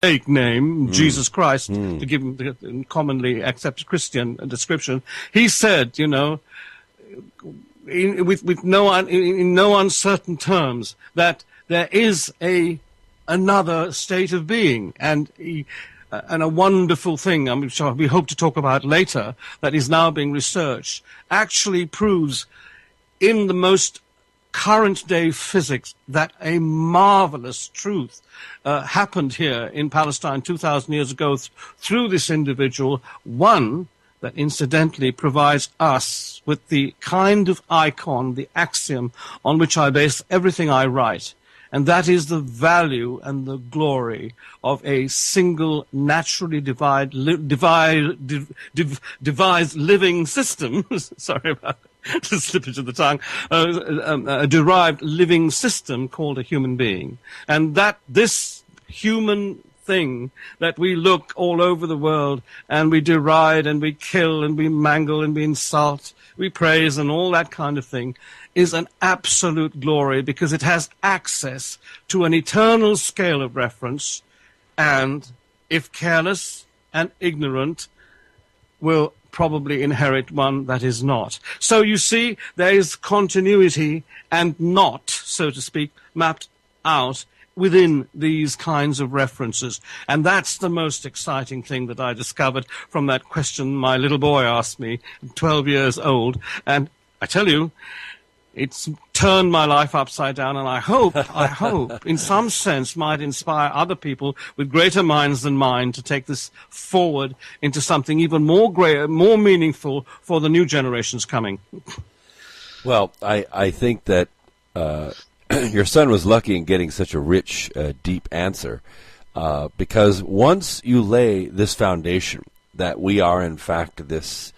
fake name, Jesus Christ, to give him the commonly accepted Christian description, he said, in no uncertain terms, that there is another state of being, and a wonderful thing, which we hope to talk about later, that is now being researched, actually proves in the most current day physics that a marvelous truth happened here in Palestine 2,000 years ago through this individual, one that incidentally provides us with the kind of icon, the axiom on which I base everything I write. And that is the value and the glory of a single naturally devised living system. Sorry about the slippage of the tongue. A derived living system called a human being. And that this human thing that we look all over the world and we deride and we kill and we mangle and we insult, we praise and all that kind of thing, is an absolute glory because it has access to an eternal scale of reference and, if careless and ignorant, will probably inherit one that is not. So you see, there is continuity and not, so to speak, mapped out within these kinds of references. And that's the most exciting thing that I discovered from that question my little boy asked me, 12 years old. And I tell you, it's turned my life upside down, and I hope, in some sense, might inspire other people with greater minds than mine to take this forward into something even more meaningful for the new generations coming. Well, I think that your son was lucky in getting such a rich, deep answer, because once you lay this foundation that we are, in fact, this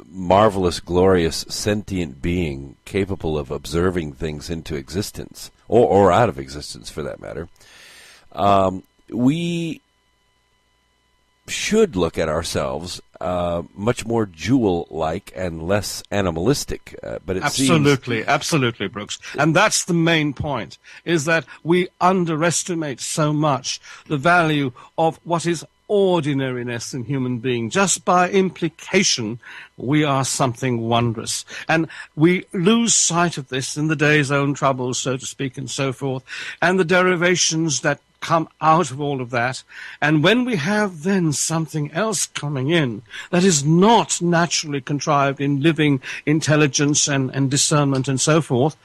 marvelous, glorious, sentient being capable of observing things into existence, or out of existence for that matter, we should look at ourselves much more jewel-like and less animalistic. But it absolutely, Brooks. And that's the main point, is that we underestimate so much the value of what is ordinariness in human being. Just by implication, we are something wondrous. And we lose sight of this in the day's own troubles, so to speak, and so forth, and the derivations that come out of all of that. And when we have then something else coming in that is not naturally contrived in living intelligence and discernment and so forth,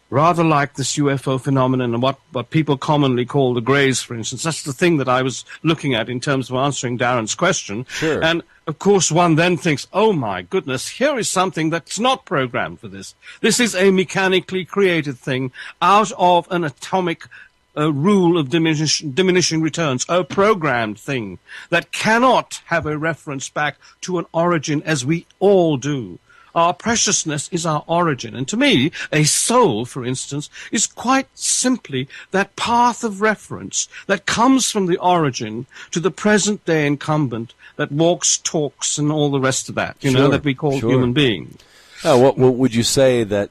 rather like this UFO phenomenon and what people commonly call the Greys, for instance. That's the thing that I was looking at in terms of answering Darren's question. Sure. And, of course, one then thinks, oh, my goodness, here is something that's not programmed for this. This is a mechanically created thing out of an atomic rule of diminishing returns, a programmed thing that cannot have a reference back to an origin as we all do. Our preciousness is our origin. And to me, a soul, for instance, is quite simply that path of reference that comes from the origin to the present day incumbent that walks, talks, and all the rest of that, that we call human being. What would you say that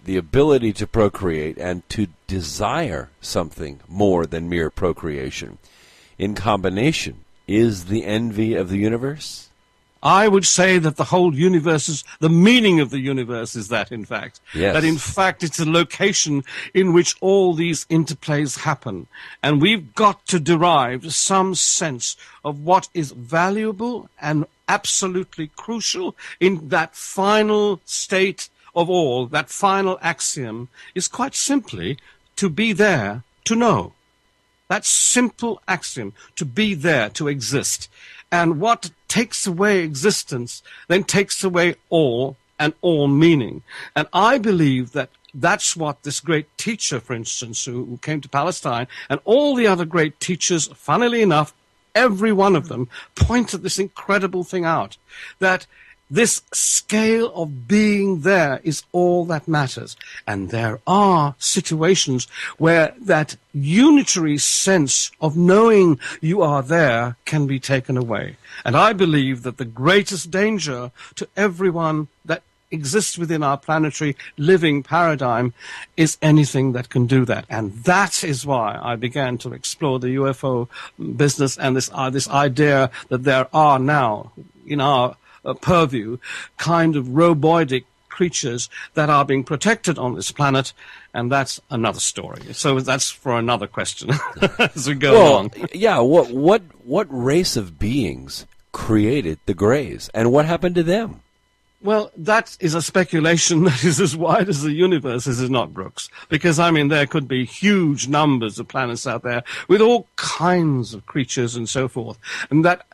the ability to procreate and to desire something more than mere procreation in combination is the envy of the universe? I would say that the whole universe the meaning of the universe is that, in fact. Yes. That, in fact, it's a location in which all these interplays happen. And we've got to derive some sense of what is valuable and absolutely crucial in that final state of all. That final axiom is quite simply to be there, to know. That simple axiom, to be there, to exist. And what takes away existence then takes away all and all meaning. And I believe that that's what this great teacher, for instance, who came to Palestine, and all the other great teachers, funnily enough, every one of them pointed this incredible thing out, that this scale of being there is all that matters. And there are situations where that unitary sense of knowing you are there can be taken away. And I believe that the greatest danger to everyone that exists within our planetary living paradigm is anything that can do that. And that is why I began to explore the UFO business and this idea that there are now in our purview kind of robotic creatures that are being protected on this planet, and that's another story. So that's for another question as we go along. Yeah, what race of beings created the Greys, and what happened to them? Well, that is a speculation that is as wide as the universe is not, Brooks. Because, I mean, there could be huge numbers of planets out there with all kinds of creatures and so forth, and that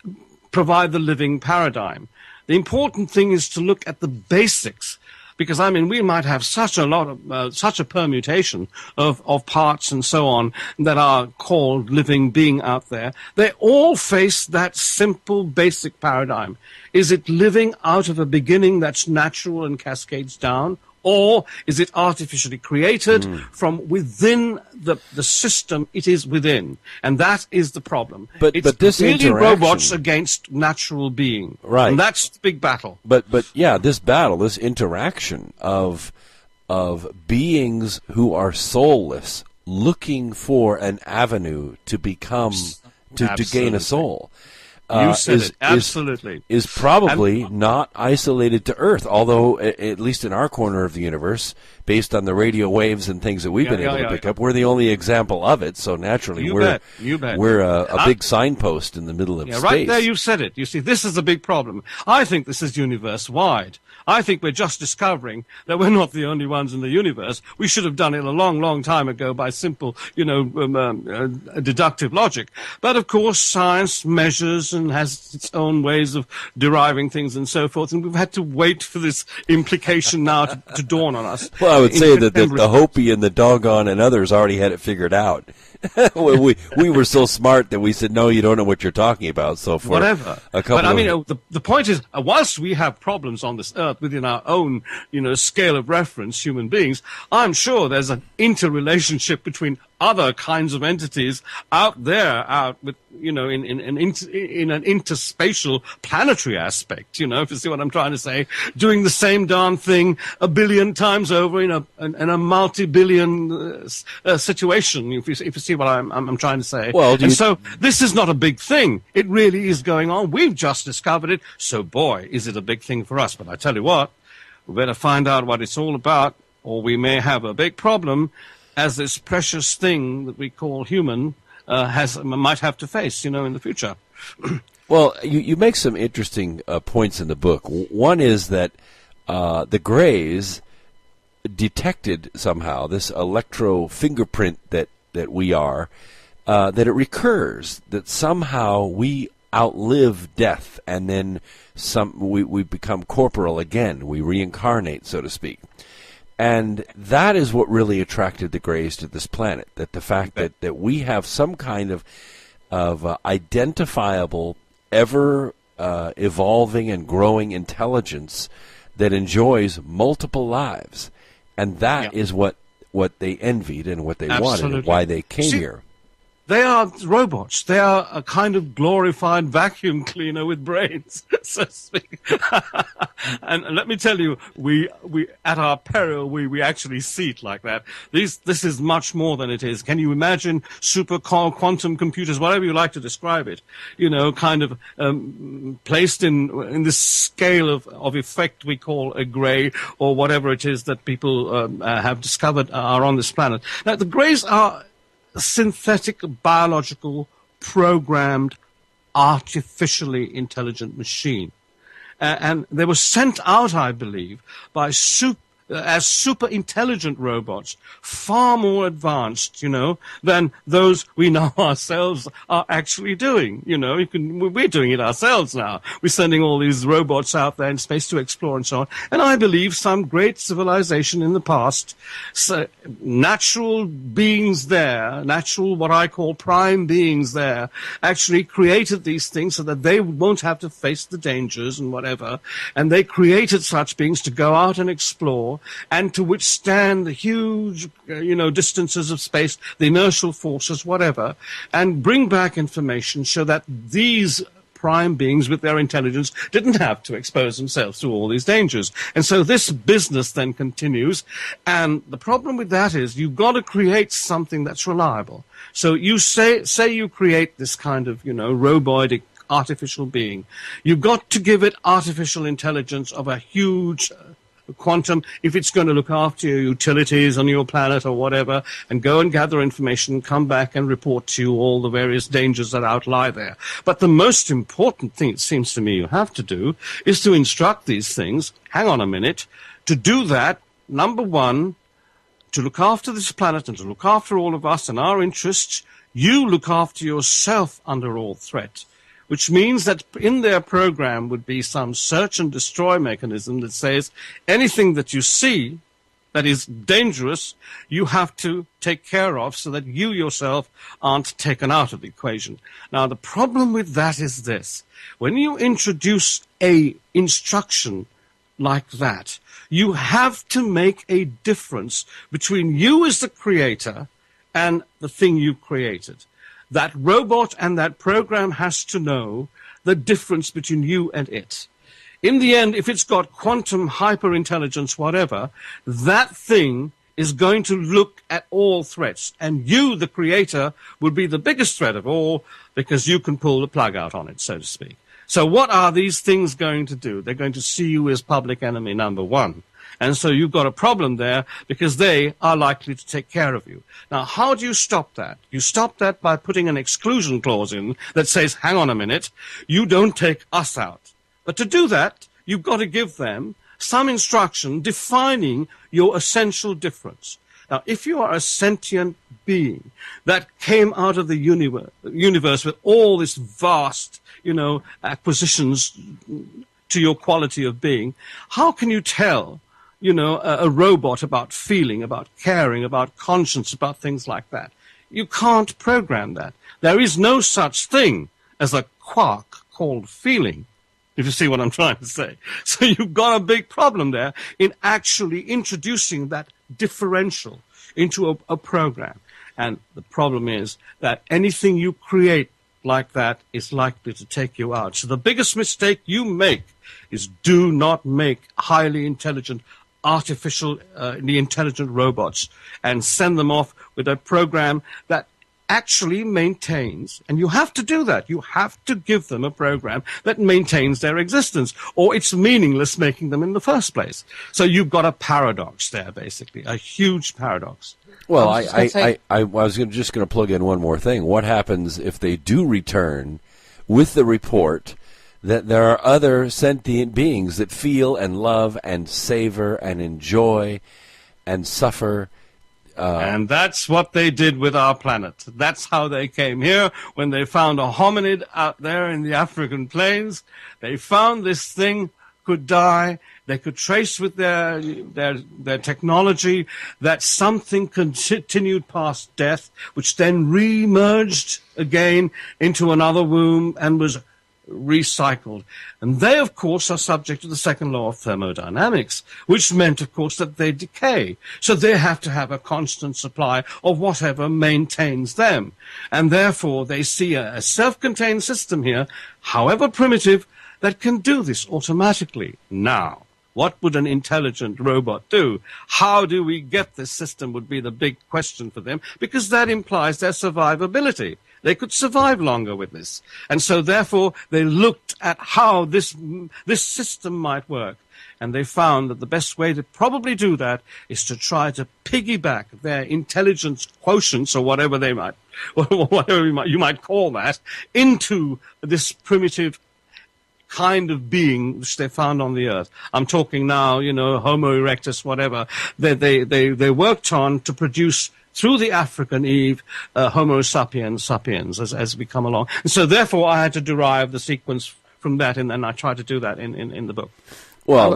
provide the living paradigm. The important thing is to look at the basics, because, I mean, we might have such a permutation of parts and so on that are called living being out there. They all face that simple, basic paradigm. Is it living out of a beginning that's natural and cascades down? Or is it artificially created from within the system it is within? And that is the problem. But this really robots against natural being. Right. And that's the big battle. But yeah, this battle, this interaction of beings who are soulless looking for an avenue to become, to gain a soul. You said it. Absolutely. Is probably not isolated to Earth, although, at least in our corner of the universe, based on the radio waves and things that we've been able to pick up, we're the only example of it, so naturally we're a big signpost in the middle of space. Right there you said it. You see, this is a big problem. I think this is universe-wide. I think we're just discovering that we're not the only ones in the universe. We should have done it a long, long time ago by simple, deductive logic. But, of course, science measures and has its own ways of deriving things and so forth, and we've had to wait for this implication now to dawn on us. Well, I would say that the Hopi and the Doggone and others already had it figured out. we were so smart that we said, no, you don't know what you're talking about. So for whatever. The point is, whilst we have problems on this earth within our own, scale of reference, human beings, I'm sure there's an interrelationship between other kinds of entities out with, in an interspatial planetary aspect, if you see what I'm trying to say, doing the same darn thing a billion times over in a multi-billion situation, if you see what I'm trying to say. So this is not a big thing. It really is going on. We've just discovered it. So boy, is it a big thing for us. But I tell you what, we better find out what it's all about, or we may have a big problem as this precious thing that we call human might have to face, in the future. Well, you make some interesting points in the book. One is that the Greys detected somehow this electro fingerprint that we are, that it recurs, that somehow we outlive death, and then we become corporal again. We reincarnate, so to speak. And that is what really attracted the Greys to this planet, that the fact that we have some kind of identifiable, ever evolving and growing intelligence that enjoys multiple lives. And that is what they envied and what they wanted and why they came here. They are robots. They are a kind of glorified vacuum cleaner with brains, so to speak. And let me tell you, we at our peril, we actually see it like that. This is much more than it is. Can you imagine super quantum computers, whatever you like to describe it, kind of placed in this scale of effect we call a Grey, or whatever it is that people have discovered are on this planet. Now, the Greys are synthetic, biological, programmed, artificially intelligent machine. And they were sent out, I believe, by as super intelligent robots, far more advanced, than those we know ourselves are actually doing. We're doing it ourselves now. We're sending all these robots out there in space to explore and so on. And I believe some great civilization in the past, natural beings there, what I call prime beings there, actually created these things so that they won't have to face the dangers and whatever. And they created such beings to go out and explore, and to withstand the huge, distances of space, the inertial forces, whatever, and bring back information so that these prime beings with their intelligence didn't have to expose themselves to all these dangers. And so this business then continues. And the problem with that is you've got to create something that's reliable. So you say you create this kind of, robotic artificial being. You've got to give it artificial intelligence of a huge quantum if it's going to look after your utilities on your planet or whatever, and go and gather information, come back and report to you all the various dangers that outlie there. But the most important thing, it seems to me, you have to do is to instruct these things, hang on a minute, to do that, number one, to look after this planet and to look after all of us and our interests, you look after yourself under all threat. Which means that in their program would be some search and destroy mechanism that says anything that you see that is dangerous, you have to take care of so that you yourself aren't taken out of the equation. Now, the problem with that is this. When you introduce a instruction like that, you have to make a difference between you as the creator and the thing you created. That robot and that program has to know the difference between you and it. In the end, if it's got quantum hyper-intelligence, whatever, that thing is going to look at all threats. And you, the creator, will be the biggest threat of all because you can pull the plug out on it, so to speak. So what are these things going to do? They're going to see you as public enemy number one. And so you've got a problem there because they are likely to take care of you. Now, how do you stop that? You stop that by putting an exclusion clause in that says, hang on a minute, you don't take us out. But to do that, you've got to give them some instruction defining your essential difference. Now, if you are a sentient being that came out of the universe with all this vast, acquisitions to your quality of being, how can you tell a robot about feeling, about caring, about conscience, about things like that? You can't program that. There is no such thing as a quark called feeling, if you see what I'm trying to say. So you've got a big problem there in actually introducing that differential into a program. And the problem is that anything you create like that is likely to take you out. So the biggest mistake you make is do not make highly intelligent the intelligent robots and send them off with a program that actually maintains, and you have to do that. You have to give them a program that maintains their existence, or it's meaningless making them in the first place. So you've got a paradox there, basically, a huge paradox. Well, I was just going to plug in one more thing. What happens if they do return with the report that there are other sentient beings that feel and love and savor and enjoy and suffer? And that's what they did with our planet. That's how they came here. When they found a hominid out there in the African plains, they found this thing could die. They could trace with their technology that something continued past death, which then re-emerged again into another womb and was recycled. And they, of course, are subject to the second law of thermodynamics, which meant, of course, that they decay. So they have to have a constant supply of whatever maintains them. And therefore, they see a self-contained system here, however primitive, that can do this automatically. Now, what would an intelligent robot do? How do we get this system would be the big question for them, because that implies their survivability. They could survive longer with this. And so, therefore, they looked at how this system might work. And they found that the best way to probably do that is to try to piggyback their intelligence quotients, or whatever you might call that, into this primitive kind of being which they found on the earth. I'm talking now, Homo erectus, whatever. They worked on to produce through the African Eve, Homo sapiens as we come along. And so therefore I had to derive the sequence from that, and I tried to do that in the book. Well,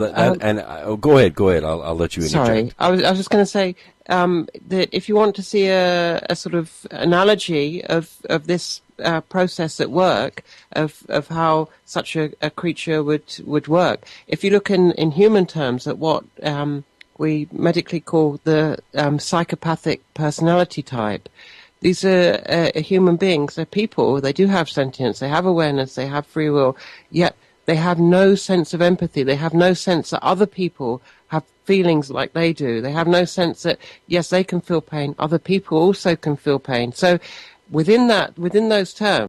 go ahead. I'll let you interject. Sorry, I was just going to say that if you want to see a sort of analogy of this process at work, of how such a creature would work, if you look in human terms at what we medically call the psychopathic personality type, these are human beings. They're people. They do have sentience. They have awareness. They have free will. Yet they have no sense of empathy. They have no sense that other people have feelings like they do. They have no sense that, yes, they can feel pain. Other people also can feel pain. So within those terms,